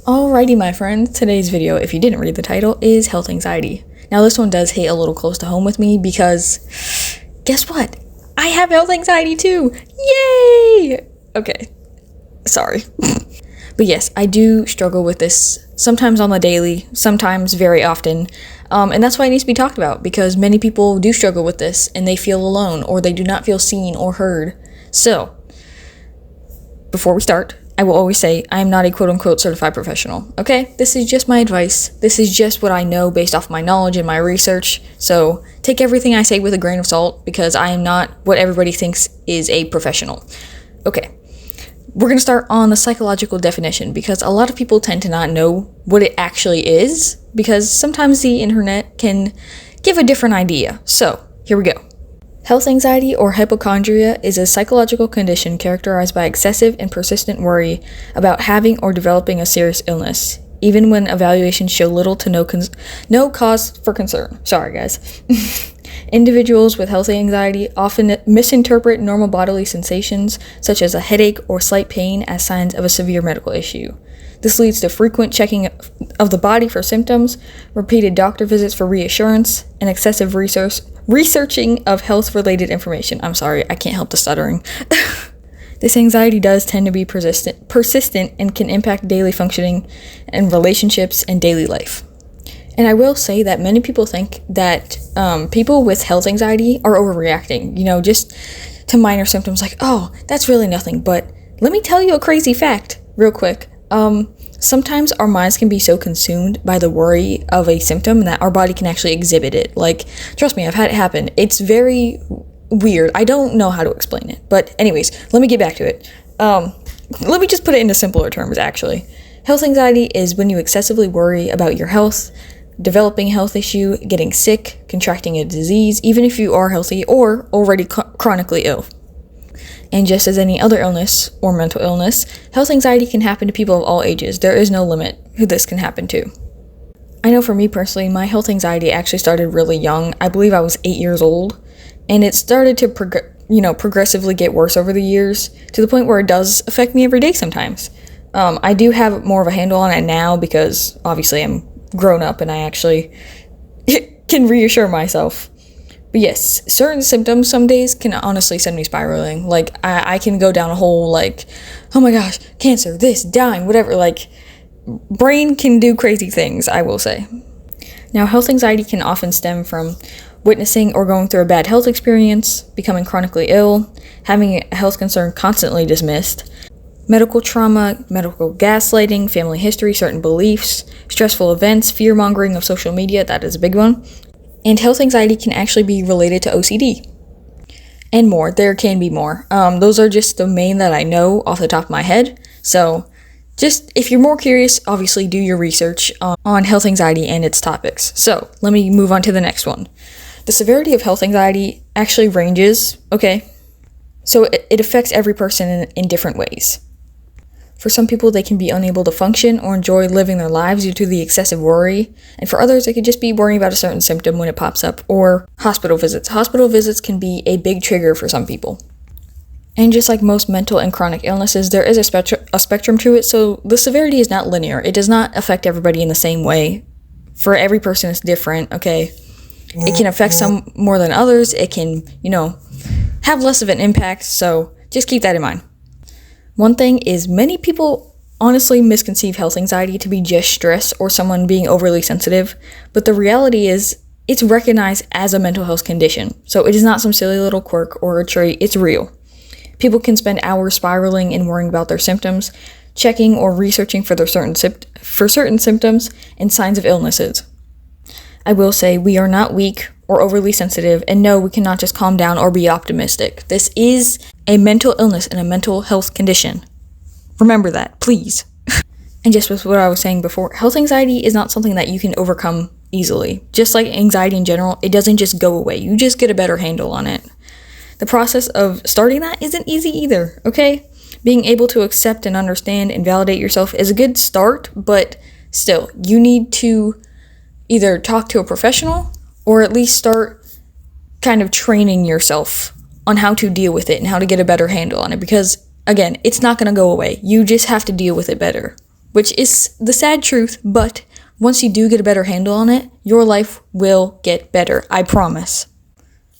Alrighty, my friends, today's video, if you didn't read the title, is health anxiety. Now, this one does hit a little close to home with me because, guess what? I have health anxiety too! Yay! Okay, sorry. But yes, I do struggle with this, sometimes on the daily, sometimes very often. And that's why it needs to be talked about, because many people do struggle with this, and they feel alone, or they do not feel seen or heard. So, before we start, I will always say I am not a quote-unquote certified professional, okay? This is just my advice. This is just what I know based off my knowledge and my research. So take everything I say with a grain of salt, because I am not what everybody thinks is a professional. Okay, we're going to start on the psychological definition, because a lot of people tend to not know what it actually is, because sometimes the internet can give a different idea. So here we go. Health anxiety or hypochondria is a psychological condition characterized by excessive and persistent worry about having or developing a serious illness, even when evaluations show little to no cause for concern. Sorry, guys. Individuals with health anxiety often misinterpret normal bodily sensations, such as a headache or slight pain, as signs of a severe medical issue. This leads to frequent checking of the body for symptoms, repeated doctor visits for reassurance, and excessive researching of health-related information. I'm sorry, I can't help the stuttering. This anxiety does tend to be persistent and can impact daily functioning and relationships and daily life. And I will say that many people think that people with health anxiety are overreacting, just to minor symptoms like, oh, that's really nothing. But let me tell you a crazy fact real quick. Sometimes our minds can be so consumed by the worry of a symptom that our body can actually exhibit it. Like, trust me, I've had it happen. It's very weird. I don't know how to explain it. But anyways, let me get back to it. Let me just put it into simpler terms, actually. Health anxiety is when you excessively worry about your health, developing a health issue, getting sick, contracting a disease, even if you are healthy or already chronically ill. And just as any other illness or mental illness, health anxiety can happen to people of all ages. There is no limit who this can happen to. I know for me personally, my health anxiety actually started really young. I believe I was 8 years old, and it started to progressively get worse over the years, to the point where it does affect me every day sometimes. I do have more of a handle on it now, because obviously I'm grown up and I actually can reassure myself. But yes, certain symptoms some days can honestly send me spiraling. Like, I can go down a whole, like, oh my gosh, cancer, this, dying, whatever. Like, brain can do crazy things, I will say. Now, health anxiety can often stem from witnessing or going through a bad health experience, becoming chronically ill, having a health concern constantly dismissed, medical trauma, medical gaslighting, family history, certain beliefs, stressful events, fear-mongering of social media, that is a big one. And health anxiety can actually be related to OCD. And more. There can be more. Those are just the main that I know off the top of my head. So, just if you're more curious, obviously do your research on health anxiety and its topics. So, let me move on to the next one. The severity of health anxiety actually ranges, okay? So, it affects every person in different ways. For some people, they can be unable to function or enjoy living their lives due to the excessive worry. And for others, it could just be worrying about a certain symptom when it pops up, or hospital visits. Hospital visits can be a big trigger for some people. And just like most mental and chronic illnesses, there is a spectrum to it, so the severity is not linear. It does not affect everybody in the same way. For every person, it's different, okay? It can affect some more than others. It can, have less of an impact, so just keep that in mind. One thing is, many people honestly misconceive health anxiety to be just stress or someone being overly sensitive, but the reality is, it's recognized as a mental health condition. So it is not some silly little quirk or a trait, it's real. People can spend hours spiraling and worrying about their symptoms, checking or researching for certain symptoms and signs of illnesses. I will say, we are not weak or overly sensitive, and no, we cannot just calm down or be optimistic. This is a mental illness and a mental health condition. Remember that, please. And just with what I was saying before, health anxiety is not something that you can overcome easily. Just like anxiety in general, it doesn't just go away. You just get a better handle on it. The process of starting that isn't easy either, okay? Being able to accept and understand and validate yourself is a good start, but still, you need to either talk to a professional or at least start kind of training yourself on how to deal with it and how to get a better handle on it, because again, it's not going to go away. You just have to deal with it better. which is the sad truth, but once you do get a better handle on it, your life will get better, I promise.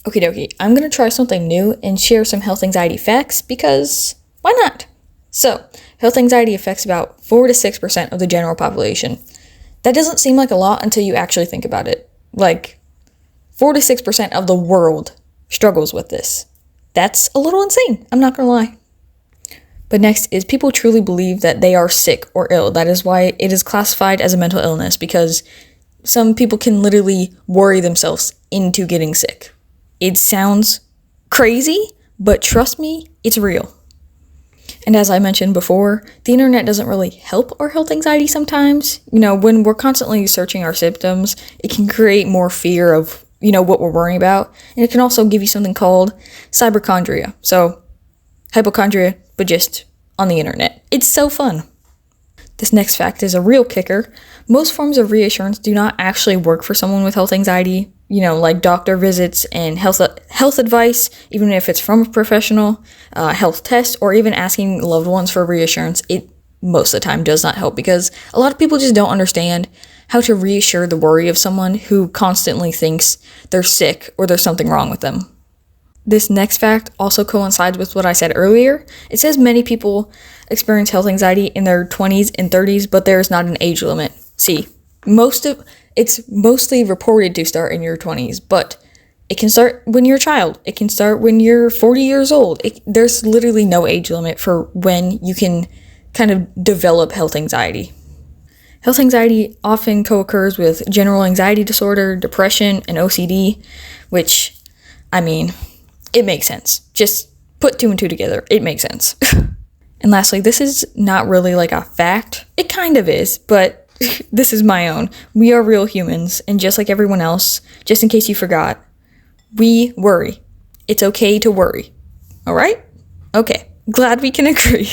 Okie dokie, I'm gonna try something new and share some health anxiety facts because why not? So, health anxiety affects about 4 to 6% of the general population. That doesn't seem like a lot until you actually think about it. Like, 4 to 6% of the world struggles with this. That's a little insane, I'm not gonna lie. But next is people truly believe that they are sick or ill. That is why it is classified as a mental illness, because some people can literally worry themselves into getting sick. It sounds crazy, but trust me, it's real. And as I mentioned before, the internet doesn't really help our health anxiety sometimes. When we're constantly searching our symptoms, it can create more fear of, what we're worrying about. And it can also give you something called hypochondria. So, hypochondria, but just on the internet. It's so fun. This next fact is a real kicker. Most forms of reassurance do not actually work for someone with health anxiety. Like doctor visits and health advice, even if it's from a professional, health tests, or even asking loved ones for reassurance, it most of the time does not help because a lot of people just don't understand how to reassure the worry of someone who constantly thinks they're sick or there's something wrong with them. This next fact also coincides with what I said earlier. It says many people experience health anxiety in their 20s and 30s, but there is not an age limit. See, it's mostly reported to start in your 20s, but it can start when you're a child. It can start when you're 40 years old. There's literally no age limit for when you can kind of develop health anxiety. Health anxiety often co-occurs with general anxiety disorder, depression, and OCD, which, it makes sense. Just put 2 and 2 together. It makes sense. And lastly, this is not really like a fact. It kind of is, but this is my own. We are real humans, and just like everyone else, just in case you forgot, we worry. It's okay to worry. All right? Okay. Glad we can agree.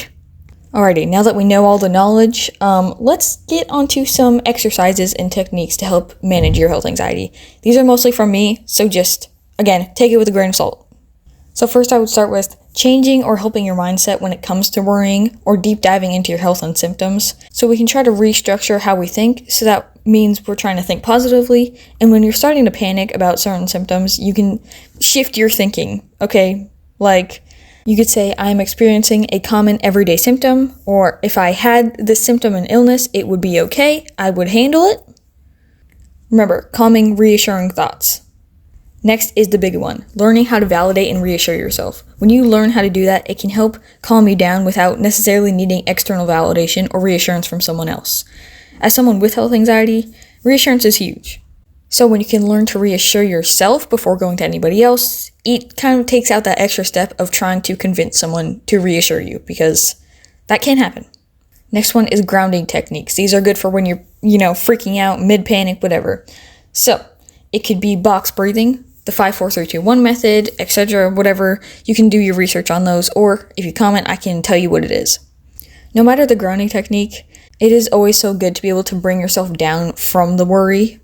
Alrighty, now that we know all the knowledge, let's get onto some exercises and techniques to help manage your health anxiety. These are mostly from me, so just, again, take it with a grain of salt. So first I would start with changing or helping your mindset when it comes to worrying or deep diving into your health and symptoms. So we can try to restructure how we think, so that means we're trying to think positively. And when you're starting to panic about certain symptoms, you can shift your thinking, okay? Like, you could say, I am experiencing a common everyday symptom, or if I had this symptom and illness, it would be okay, I would handle it. Remember, calming, reassuring thoughts. Next is the big one, learning how to validate and reassure yourself. When you learn how to do that, it can help calm you down without necessarily needing external validation or reassurance from someone else. As someone with health anxiety, reassurance is huge. So when you can learn to reassure yourself before going to anybody else, it kind of takes out that extra step of trying to convince someone to reassure you, because that can happen. Next one is grounding techniques. These are good for when you're, freaking out, mid-panic, whatever. So it could be box breathing, the 5-4-3-2-1 method, etc., whatever. You can do your research on those, or if you comment, I can tell you what it is. No matter the grounding technique, it is always so good to be able to bring yourself down from the worry.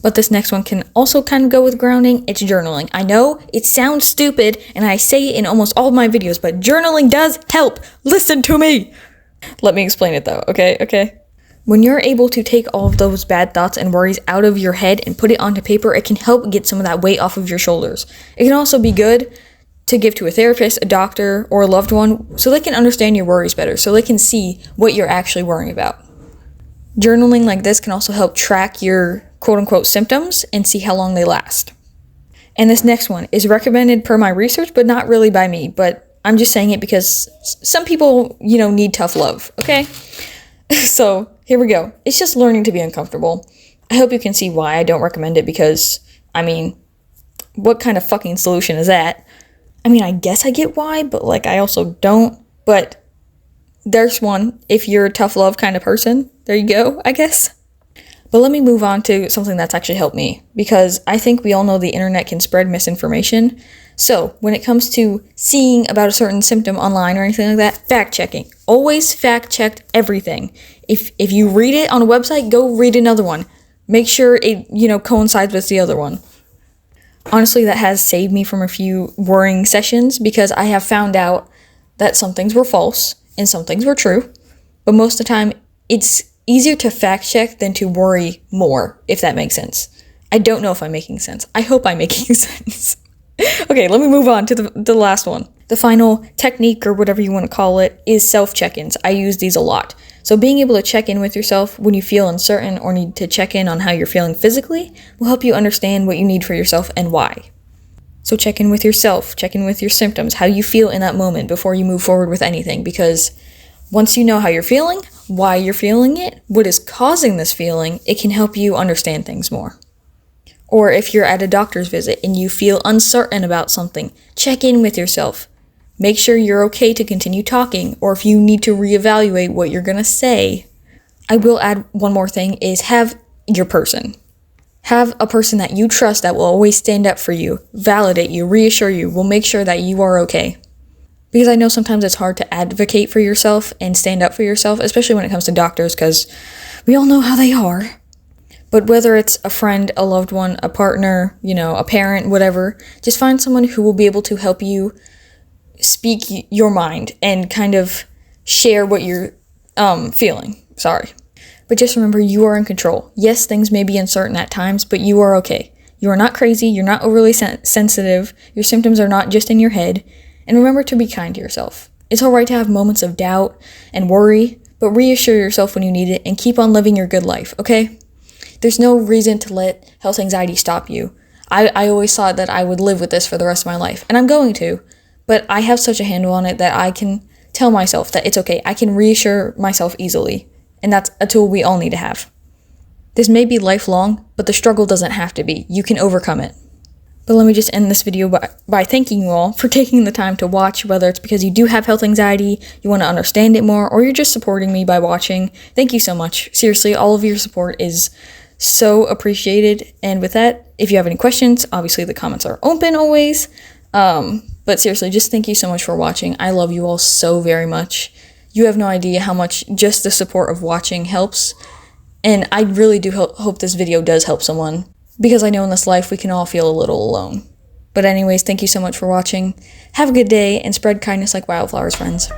But this next one can also kind of go with grounding. It's journaling. I know it sounds stupid, and I say it in almost all of my videos, but journaling does help. Listen to me. Let me explain it though, okay? When you're able to take all of those bad thoughts and worries out of your head and put it onto paper, it can help get some of that weight off of your shoulders. It can also be good to give to a therapist, a doctor, or a loved one so they can understand your worries better, so they can see what you're actually worrying about. Journaling like this can also help track your quote-unquote symptoms and see how long they last. And this next one is recommended per my research, but not really by me, but I'm just saying it because some people, need tough love, okay? So here we go. It's just learning to be uncomfortable. I hope you can see why I don't recommend it, because, what kind of fucking solution is that? I guess I get why, but I also don't. But there's one, if you're a tough love kind of person. There you go, I guess. But let me move on to something that's actually helped me, because I think we all know the internet can spread misinformation. So when it comes to seeing about a certain symptom online or anything like that, fact checking. Always fact check everything. If you read it on a website, go read another one. Make sure it, coincides with the other one. Honestly, that has saved me from a few worrying sessions, because I have found out that some things were false and some things were true. But most of the time, it's easier to fact check than to worry more, if that makes sense. I don't know if I'm making sense. I hope I'm making sense. Okay, let me move on to the last one. The final technique, or whatever you want to call it, is self-check-ins. I use these a lot. So being able to check in with yourself when you feel uncertain or need to check in on how you're feeling physically will help you understand what you need for yourself and why. So check in with yourself, check in with your symptoms, how you feel in that moment before you move forward with anything, because once you know how you're feeling, why you're feeling it, what is causing this feeling, it can help you understand things more. Or if you're at a doctor's visit and you feel uncertain about something, check in with yourself. Make sure you're okay to continue talking, or if you need to reevaluate what you're going to say. I will add one more thing, is have your person. Have a person that you trust that will always stand up for you, validate you, reassure you, will make sure that you are okay. Because I know sometimes it's hard to advocate for yourself and stand up for yourself, especially when it comes to doctors, because we all know how they are. But whether it's a friend, a loved one, a partner, a parent, whatever, just find someone who will be able to help you speak your mind and kind of share what you're feeling. Sorry. But just remember, you are in control. Yes, things may be uncertain at times, but you are okay. You are not crazy. You're not overly sensitive. Your symptoms are not just in your head. And remember to be kind to yourself. It's all right to have moments of doubt and worry, but reassure yourself when you need it and keep on living your good life, okay? There's no reason to let health anxiety stop you. I always thought that I would live with this for the rest of my life, and I'm going to. But I have such a handle on it that I can tell myself that it's okay. I can reassure myself easily. And that's a tool we all need to have. This may be lifelong, but the struggle doesn't have to be. You can overcome it. But let me just end this video by thanking you all for taking the time to watch, whether it's because you do have health anxiety, you want to understand it more, or you're just supporting me by watching. Thank you so much. Seriously, all of your support is so appreciated. And with that, if you have any questions, obviously the comments are open always. But seriously, just thank you so much for watching. I love you all so very much. You have no idea how much just the support of watching helps. And I really do hope this video does help someone, because I know in this life we can all feel a little alone. But anyways, thank you so much for watching. Have a good day and spread kindness like wildflowers, friends.